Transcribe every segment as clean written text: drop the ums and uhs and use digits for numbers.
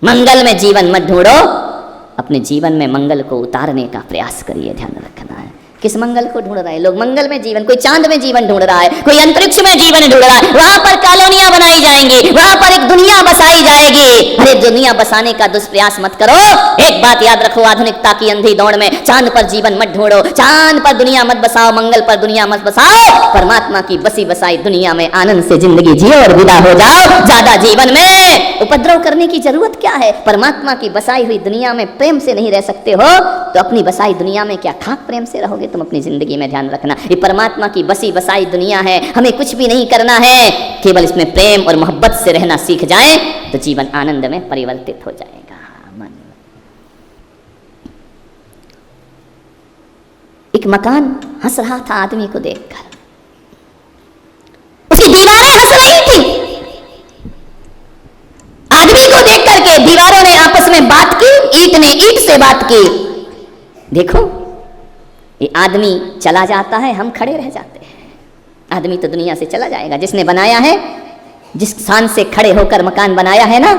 मंगल में जीवन मत ढूंढो, अपने जीवन में मंगल को उतारने का प्रयास करिए। ध्यान रखना है। किस मंगल को ढूंढ रहे हैं लोग? मंगल में जीवन, कोई चांद में जीवन ढूंढ रहा है, कोई अंतरिक्ष में जीवन ढूंढ रहा है, वहां पर कॉलोनियां बनाई जाएंगी, वहां पर एक दुनिया बसाई जाएगी। अरे दुनिया बसाने का दुष्प्रयास मत करो। एक बात याद रखो, आधुनिकता की अंधी दौड़ में चांद पर जीवन मत ढूंढो, चांद पर दुनिया मत बसाओ, मंगल पर दुनिया मत बसाओ। परमात्मा की बसी बसाई दुनिया में आनंद से जिंदगी जियो और विदा हो जाओ। ज्यादा जीवन में उपद्रव करने की जरूरत क्या है? परमात्मा की बसाई हुई दुनिया में प्रेम से नहीं रह सकते हो तो अपनी बसाई दुनिया में क्या खाक प्रेम से रहोगे तुम अपनी जिंदगी में? ध्यान रखना, ये परमात्मा की बसी बसाई दुनिया है, हमें कुछ भी नहीं करना है, केवल इसमें प्रेम और मोहब्बत से रहना सीख जाएं तो जीवन आनंद में परिवर्तित हो जाएगा। मन एक मकान हंस रहा था आदमी को देखकर, उसकी दीवारें हंस रही थी। आदमी को देख करके दीवारों ने आपस में बात की, ईंट ने ईंट से बात की। देखो ये आदमी चला जाता है, हम खड़े रह जाते हैं। आदमी तो दुनिया से चला जाएगा, जिसने बनाया है, जिस शान से खड़े होकर मकान बनाया है ना,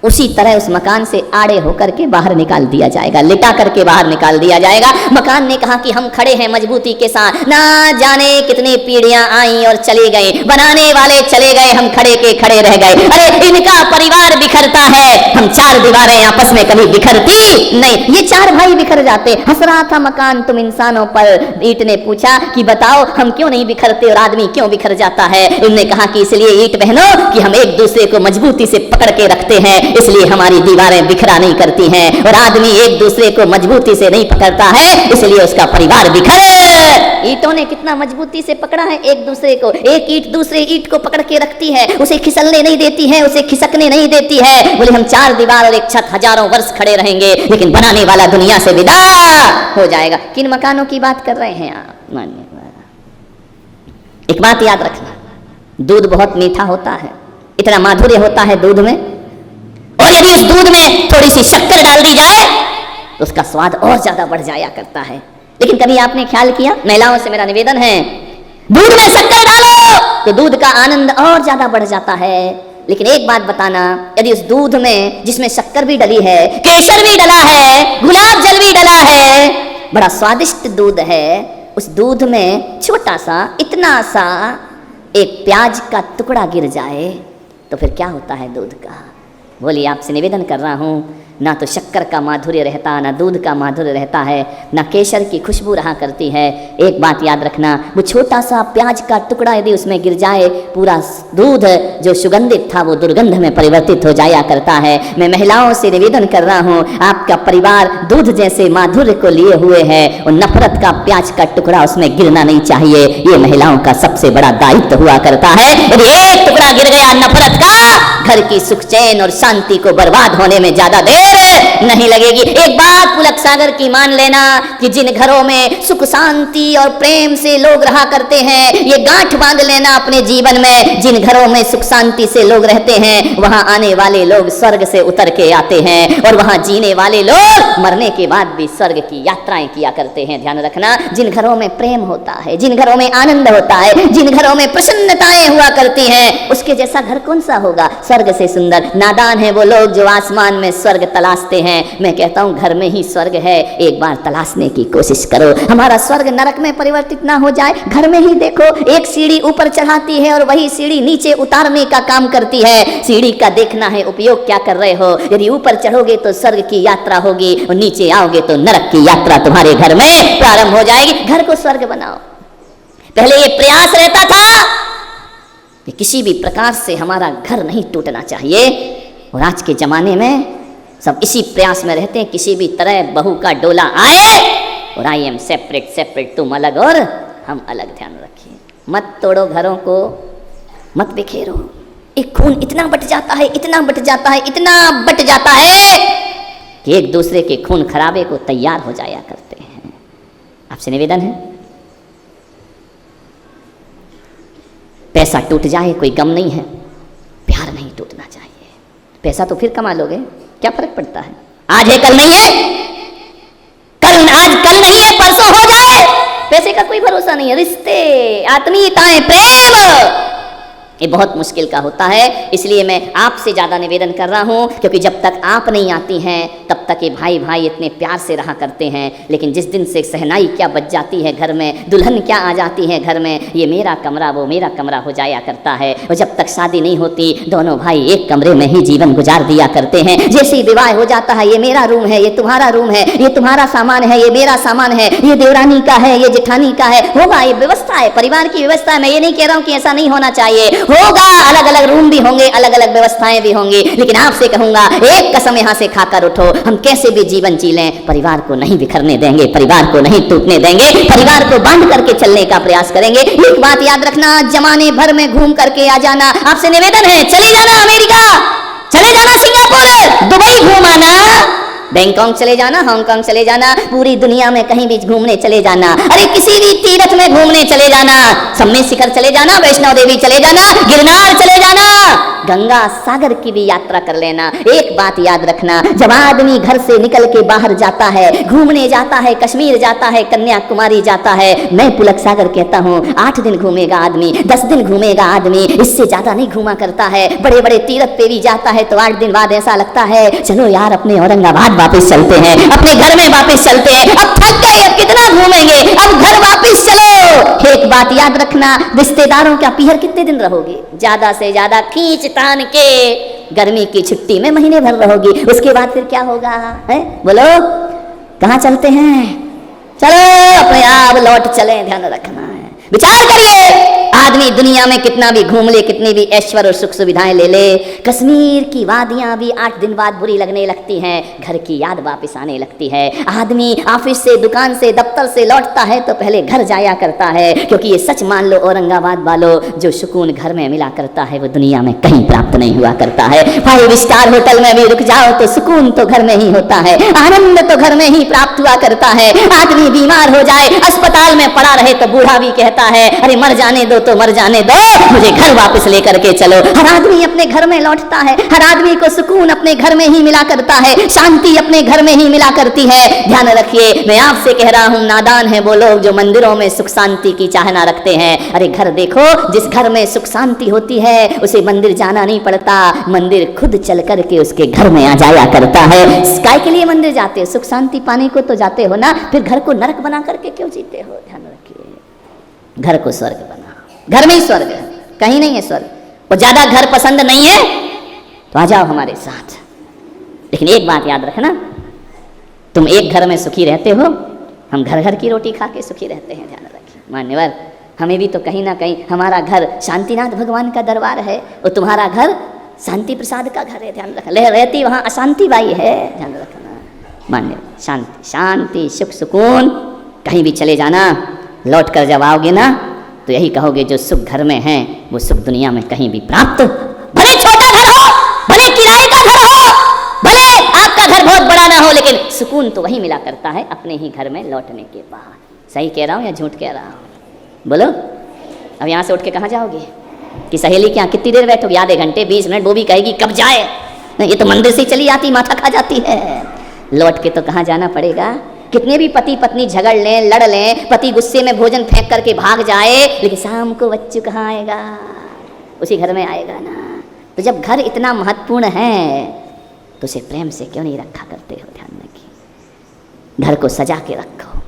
उसी तरह उस मकान से आड़े होकर के बाहर निकाल दिया जाएगा, लिटा करके बाहर निकाल दिया जाएगा। मकान ने कहा कि हम खड़े हैं मजबूती के साथ, ना जाने कितनी पीढ़ियां आई और चली गई, बनाने वाले चले गए, हम खड़े के खड़े रह गए। अरे इनका परिवार बिखरता है, हम चार दीवारें आपस में कभी बिखरती नहीं, ये चार भाई बिखर जाते। हंस रहा था मकान तुम इंसानों पर। ईंट ने पूछा कि बताओ हम क्यों नहीं बिखरते और आदमी क्यों बिखर जाता है? उन्होंने कहा कि इसलिए ईंट बहनों कि हम एक दूसरे को मजबूती से पकड़ के रखते हैं, इसलिए हमारी दीवारें बिखरा नहीं करती हैं। और आदमी एक दूसरे को मजबूती से नहीं पकड़ता है, इसलिए उसका परिवार बिखर। ईंटों ने कितना मजबूती से पकड़ा है एक दूसरे को, एक ईंट दूसरे ईंट को पकड़ के रखती है, उसे खिसलने नहीं देती है, उसे खिसकने नहीं देती है। बोले हम चार दीवार और एक छत हजारों वर्ष खड़े रहेंगे, लेकिन बनाने वाला दुनिया से विदा हो जाएगा। किन मकानों की बात कर रहे हैं आप? एक बात याद रखना, दूध बहुत मीठा होता है, इतना माधुर्य होता है दूध में, और यदि उस दूध में थोड़ी सी शक्कर डाल दी जाए तो उसका स्वाद और ज्यादा बढ़ जाया करता है। लेकिन कभी आपने ख्याल किया, महिलाओं से मेरा निवेदन है, दूध में शक्कर डालो तो दूध का आनंद और ज्यादा बढ़ जाता है। लेकिन एक बात बताना, यदि उस दूध में जिसमें शक्कर भी डली है, केसर भी डला है, गुलाब जल भी डला है, बड़ा स्वादिष्ट दूध है, उस दूध में छोटा सा इतना सा एक प्याज का टुकड़ा गिर जाए तो फिर क्या होता है दूध का? बोलिए, आपसे निवेदन कर रहा हूँ, ना तो शक्कर का माधुर्य रहता, ना दूध का माधुर्य रहता है, ना केसर की खुशबू रहा करती है। एक बात याद रखना, वो छोटा सा प्याज का टुकड़ा यदि उसमें गिर जाए, पूरा दूध जो सुगंधित था वो दुर्गंध में परिवर्तित हो जाया करता है। मैं महिलाओं से निवेदन कर रहा हूँ, आपका परिवार दूध जैसे माधुर्य को लिए हुए है, और नफरत का प्याज का टुकड़ा उसमें गिरना नहीं चाहिए। ये महिलाओं का सबसे बड़ा दायित्व हुआ करता है। यदि एक टुकड़ा गिर गया नफरत का, घर की सुख चैन और शांति को बर्बाद होने में ज्यादा देर नहीं लगेगी। एक बात पुलक सागर की मान लेना कि जिन घरों में सुख शांति और प्रेम से लोग रहा करते हैं, ये गांठ बांध लेना अपने जीवन में, जिन घरों में सुख शांति से लोग रहते हैं वहां आने वाले लोग स्वर्ग से उतर के आते हैं, और वहां जीने वाले लोग मरने के बाद भी स्वर्ग की यात्राएं किया करते हैं। ध्यान रखना, जिन घरों में प्रेम होता है, जिन घरों में आनंद होता है, जिन घरों में प्रसन्नताएं हुआ करती हैं, उसके जैसा घर कौन सा होगा? स्वर्ग से सुंदर। नादान है वो लोग जो आसमान में स्वर्ग तलाशते हैं। मैं कहता हूं घर में ही स्वर्ग है, एक बार तलाशने की कोशिश करो। हमारा स्वर्ग नरक में परिवर्तित ना हो जाए, घर में ही देखो, एक सीढ़ी ऊपर चढ़ाती है और वही सीढ़ी नीचे उतारने का काम करती है। सीढ़ी का देखना है उपयोग क्या कर रहे हो। यदि ऊपर चढ़ोगे तो स्वर्ग की यात्रा होगी, और नीचे आओगे तो नरक की यात्रा तुम्हारे घर में प्रारंभ हो जाएगी। घर को स्वर्ग बनाओ। पहले ये प्रयास रहता था कि किसी भी प्रकार से हमारा घर नहीं टूटना चाहिए, और आज के जमाने में सब इसी प्रयास में रहते हैं, किसी भी तरह बहू का डोला आए और आई एम सेपरेट सेपरेट, तुम अलग और हम अलग। ध्यान रखिए, मत तोड़ो घरों को, मत बिखेरो। एक खून इतना बट जाता है, इतना बट जाता है, इतना बट जाता है कि एक दूसरे के खून खराबे को तैयार हो जाया करते हैं। आपसे निवेदन है, पैसा टूट जाए कोई गम नहीं है, प्यार नहीं टूटना चाहिए। पैसा तो फिर कमा लोगे, क्या फर्क पड़ता है? आज है कल नहीं है, आज कल नहीं है परसों हो जाए, पैसे का कोई भरोसा नहीं है। रिश्ते, आत्मीयताएं, प्रेम ये बहुत मुश्किल का होता है। इसलिए मैं आपसे ज़्यादा निवेदन कर रहा हूँ, क्योंकि जब तक आप नहीं आती हैं तब तक ये भाई भाई इतने प्यार से रहा करते हैं, लेकिन जिस दिन से सहनाई क्या बच जाती है घर में, दुल्हन क्या आ जाती है घर में, ये मेरा कमरा वो मेरा कमरा हो जाया करता है। और जब तक शादी नहीं होती दोनों भाई एक कमरे में ही जीवन गुजार दिया करते हैं। जैसे ही विवाह हो जाता है, ये मेरा रूम है, ये तुम्हारा रूम है, ये तुम्हारा सामान है, ये मेरा सामान है, ये देवरानी का है, ये जेठानी का है, होगा, ये व्यवस्था है, परिवार की व्यवस्था है। मैं ये नहीं कह रहा हूँ कि ऐसा नहीं होना चाहिए, होगा, अलग अलग रूम भी होंगे, अलग अलग व्यवस्थाएं भी होंगी, लेकिन आपसे कहूंगा एक कसम यहां से खाकर उठो, हम कैसे भी जीवन जी लें, परिवार को नहीं बिखरने देंगे, परिवार को नहीं टूटने देंगे, परिवार को बांध करके चलने का प्रयास करेंगे। एक बात याद रखना, जमाने भर में घूम करके आ जाना। आपसे निवेदन है, चले जाना अमेरिका, चले जाना सिंगापुर, दुबई घूम आना, बैंकॉक चले जाना, हांगकांग चले जाना, पूरी दुनिया में कहीं भी घूमने चले जाना। अरे किसी भी तीर्थ में घूमने चले जाना, सम्मेत शिखर चले जाना, वैष्णो देवी चले जाना, गिरनार चले जाना, गंगा सागर की भी यात्रा कर लेना। एक बात याद रखना, जब आदमी घर से निकल के बाहर जाता है, घूमने जाता है, कश्मीर जाता है, कन्याकुमारी जाता है, मैं पुलक सागर कहता हूँ 8 दिन घूमेगा आदमी, 10 दिन घूमेगा आदमी, इससे ज्यादा नहीं घूमा करता है। बड़े बड़े तीर्थ पे भी जाता है तो 8 दिन बाद ऐसा लगता है चलो यार अपने औरंगाबाद वापस चलते हैं, अपने घर में वापस चलते हैं, अब थक गए, अब कितना घूमेंगे, अब घर वापस चलो। एक बात याद रखना, रिश्तेदारों का पीहर कितने दिन रहोगे, ज्यादा से ज्यादा खींच तान के गर्मी की छुट्टी में महीने भर रहोगी, उसके बाद फिर क्या होगा है? बोलो कहाँ चलते हैं? चलो अपने आप लौट चले, ध्यान रखना है। विचार करिए, आदमी दुनिया में कितना भी घूम ले, कितनी भी ऐश्वर्य और सुख सुविधाएं ले ले, कश्मीर की वादियां भी 8 दिन बाद बुरी लगने लगती हैं, घर की याद वापस आने लगती है। आदमी ऑफिस से, दुकान से, दफ्तर से लौटता है तो पहले घर जाया करता है, क्योंकि ये सच मान लो औरंगाबाद वालों, जो सुकून घर में मिला करता है वो दुनिया में कहीं प्राप्त नहीं हुआ करता है। 5 स्टार होटल में भी रुक जाओ तो सुकून तो घर में ही होता है, आनंद तो घर में ही प्राप्त हुआ करता है। आदमी बीमार हो जाए, अस्पताल में पड़ा रहे तो बूढ़ा भी कहता है अरे मर जाने दो तो मर जाने दो, मुझे घर वापस लेकर के चलो। हर आदमी अपने घर में लौटता है, हर आदमी को सुकून अपने घर में ही मिला करता है, शांति अपने घर में ही मिला करती है। ध्यान रखिए, मैं आपसे कह रहा हूं, नादान है वो लोग जो मंदिरों में सुख शांति की चाहना रखते हैं। अरे घर देखो, जिस घर में सुख शांति होती है उसे मंदिर जाना नहीं पड़ता, मंदिर खुद चल करके उसके घर में आ जाया करता है। काय के लिए मंदिर जाते हो? सुख शांति पाने को तो जाते हो ना, फिर घर को नरक बना करके क्यों जीते हो? ध्यान रखिए, घर को स्वर्ग बनाओ, घर में ही स्वर्ग है, कहीं नहीं है स्वर्ग। और ज्यादा घर पसंद नहीं है तो आ जाओ हमारे साथ, लेकिन एक बात याद रखना, तुम एक घर में सुखी रहते हो, हम घर घर की रोटी खा के सुखी रहते हैं। ध्यान रखिए मान्यवर, हमें भी तो कहीं ना कहीं हमारा घर शांतिनाथ भगवान का दरबार है और तुम्हारा घर शांति प्रसाद का घर है। ध्यान रखना, रहती वहाँ अशांति बाई है, ध्यान रखना मान्य। शांति शांति सुख सुकून, कहीं भी चले जाना, लौट कर जब आओगे ना तो यही कहोगे जो सुख घर में है वो सुख दुनिया में कहीं भी प्राप्त, भले छोटा घर हो, भले किराए का घर हो, भले आपका घर बहुत बड़ा ना हो, लेकिन सुकून तो वही मिला करता है अपने ही घर में लौटने के बाद। सही कह रहा हूँ या झूठ कह रहा हूँ? बोलो। अब यहाँ से उठ के कहाँ जाओगे? कि सहेली क्या कितनी देर बैठोगे? आधे घंटे 20 मिनट, वो भी कहेगी कब जाए, नहीं ये तो मंदिर से चली आती, माथा खा जाती है। लौट के तो कहाँ जाना पड़ेगा? कितने भी पति पत्नी झगड़ लें, लड़ लें, पति गुस्से में भोजन फेंक करके भाग जाए, लेकिन शाम को बच्चू कहाँ आएगा? उसी घर में आएगा ना। तो जब घर इतना महत्वपूर्ण है तो उसे प्रेम से क्यों नहीं रखा करते हो? ध्यान रखिए, घर को सजा के रखो।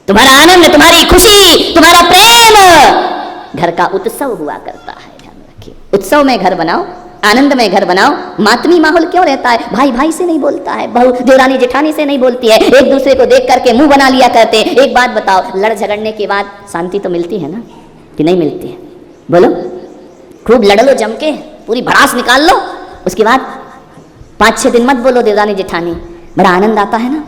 तुम्हारा आनंद, तुम्हारी खुशी, तुम्हारा प्रेम घर का उत्सव हुआ करता है। ध्यान रखिए, उत्सव में घर बनाओ, आनंद में घर बनाओ। मातमी माहौल क्यों रहता है? भाई भाई से नहीं बोलता है, बहू देवरानी जेठानी से नहीं बोलती है, एक दूसरे को देख करके मुंह बना लिया करते हैं। एक बात बताओ, लड़ झगड़ने के बाद शांति तो मिलती है ना कि नहीं मिलती है? बोलो। खूब लड़ लो, जम के पूरी भड़ास निकाल लो, उसके बाद 5-6 दिन मत बोलो देवरानी जेठानी, बड़ा आनंद आता है ना।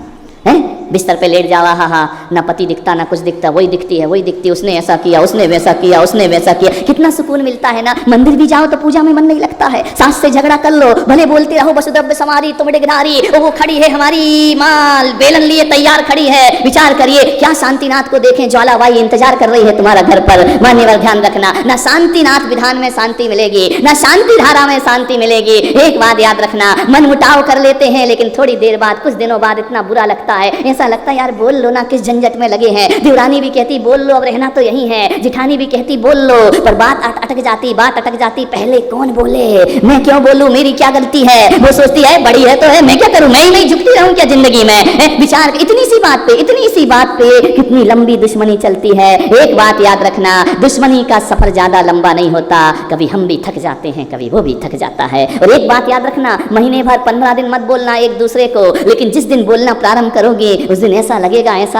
है बिस्तर पे लेट जावा, हा ना पति दिखता ना कुछ दिखता, वही दिखती है, वही दिखती, उसने ऐसा किया, उसने वैसा किया, उसने वैसा किया, कितना सुकून मिलता है ना। मंदिर भी जाओ तो पूजा में मन नहीं लगता है, सास से झगड़ा कर लो, भले बोलते रहो वसुद्रव्य समारी तुम डिगनारी, वो खड़ी है हमारी माल बेलन लिए तैयार खड़ी है। विचार करिए, क्या शांतिनाथ को देखें, ज्वालाबाई इंतजार कर रही है तुम्हारा घर पर। मान्यवर ध्यान रखना, ना शांतिनाथ विधान में शांति मिलेगी, ना शांति धारा में शांति मिलेगी। एक बात याद रखना, मन मुटाव कर लेते हैं, लेकिन थोड़ी देर बाद, कुछ दिनों बाद इतना बुरा लगता है, ऐसा लगता है यार बोल लो ना, किस झंझट में लगे हैं। देवरानी भी कहती बोल लो, अब रहना तो यही है, जिठानी भी कहती बोल लो, पर बात अटक जाती, पहले कौन बोले, मैं क्यों बोलूं, मेरी क्या गलती है। वो सोचती है बड़ी है तो है, मैं क्या करूं, मैं ही नहीं झुकती रहूं क्या जिंदगी में। विचार इतनी सी बात पे कितनी लंबी दुश्मनी चलती है। एक बात याद रखना, दुश्मनी का सफर ज्यादा लंबा नहीं होता, कभी हम भी थक जाते हैं, कभी वो भी थक जाता है। और एक बात याद रखना, महीने भर 15 दिन मत बोलना एक दूसरे को, लेकिन जिस दिन बोलना प्रारंभ करोगे उस दिन ऐसा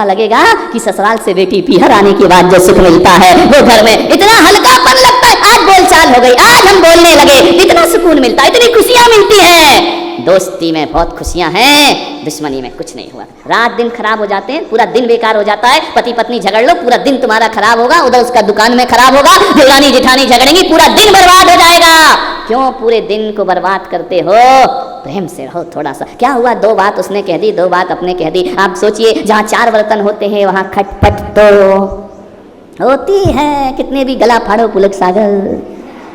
लगेगा कि ससुराल से बेटी पीहर आने के बाद जो सुख मिलता है वो घर में इतना हल्कापन लगता है। आज बोलचाल हो गई, आज हम बोलने लगे, इतना सुकून मिलता है, इतनी खुशियां मिलती हैं। दोस्ती में बहुत खुशियां हैं, दुश्मनी में कुछ नहीं हुआ। रात दिन खराब हो जाते हैं, पूरा दिन बेकार हो जाता है। पति पत्नी झगड़ लो, पूरा दिन तुम्हारा खराब होगा, उधर उसका दुकान में खराब होगा, देवरानी जेठानी झगड़ेंगी, पूरा दिन बर्बाद हो जाएगा। क्यों पूरे दिन को बर्बाद करते हो? प्रेम से रहो थोड़ा सा। क्या हुआ, 2 बात उसने कह दी, 2 बात अपने कह दी। आप सोचिए, जहाँ 4 बर्तन होते हैं वहां खटपट तो होती है, कितने भी गला फाड़ो पुलक सागर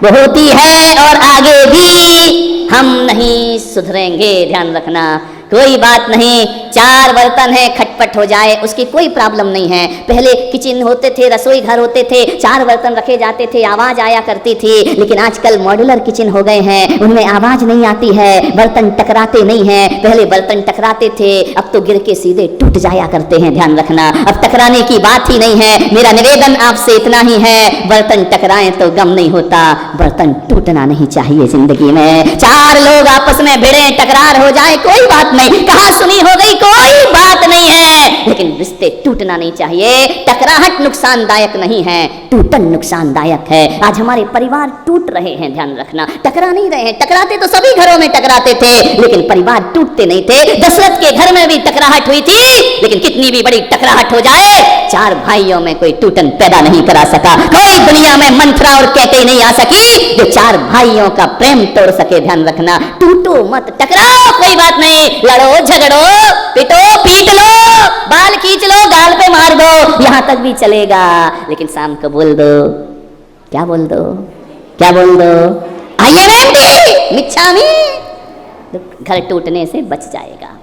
वो होती है, और आगे भी हम नहीं सुधरेंगे, ध्यान रखना। कोई बात नहीं, 4 बर्तन है, खटपट हो जाए उसकी कोई प्रॉब्लम नहीं है। पहले किचन होते थे, रसोई घर होते थे, 4 बर्तन रखे जाते थे, आवाज आया करती थी। लेकिन आजकल मॉड्यूलर किचन हो गए हैं, उनमें आवाज नहीं आती है, बर्तन टकराते नहीं हैं। पहले बर्तन टकराते थे, अब तो गिर के सीधे टूट जाया करते हैं, ध्यान रखना। अब टकराने की बात ही नहीं है। मेरा निवेदन आपसे इतना ही है, बर्तन टकराएं तो गम नहीं होता, बर्तन टूटना नहीं चाहिए जिंदगी में। 4 लोग आपस में भिड़े, टकरार हो जाए, कोई बात नहीं, कहा सुनी हो गई, कोई बात नहीं है, लेकिन रिश्ते टूटना नहीं चाहिए। टकराहट नुकसानदायक नहीं है, टूटन नुकसानदायक है। आज हमारे परिवार टूट रहे हैं, ध्यान रखना, टकरा नहीं रहे हैं। टकराते तो सभी घरों में टकराते थे, लेकिन परिवार टूटते नहीं थे। दशरथ के घर में भी टकराहट हुई थी, लेकिन कितनी भी बड़ी टकराहट हो जाए, 4 भाइयों में कोई टूटन पैदा नहीं करा सका। कोई दुनिया में मंत्रा और कैके नहीं आ सकी जो 4 भाइयों का प्रेम तोड़ सके। ध्यान रखना, टूटो मत, टकराओ, कोई बात नहीं, लड़ो झगड़ो, पिटो पीट लो, बाल खींच लो, गाल पे मार दो, यहां तक भी चलेगा, लेकिन शाम को बोल दो, क्या बोल दो, क्या बोल दो, आइए मिच्छामी, घर टूटने से बच जाएगा।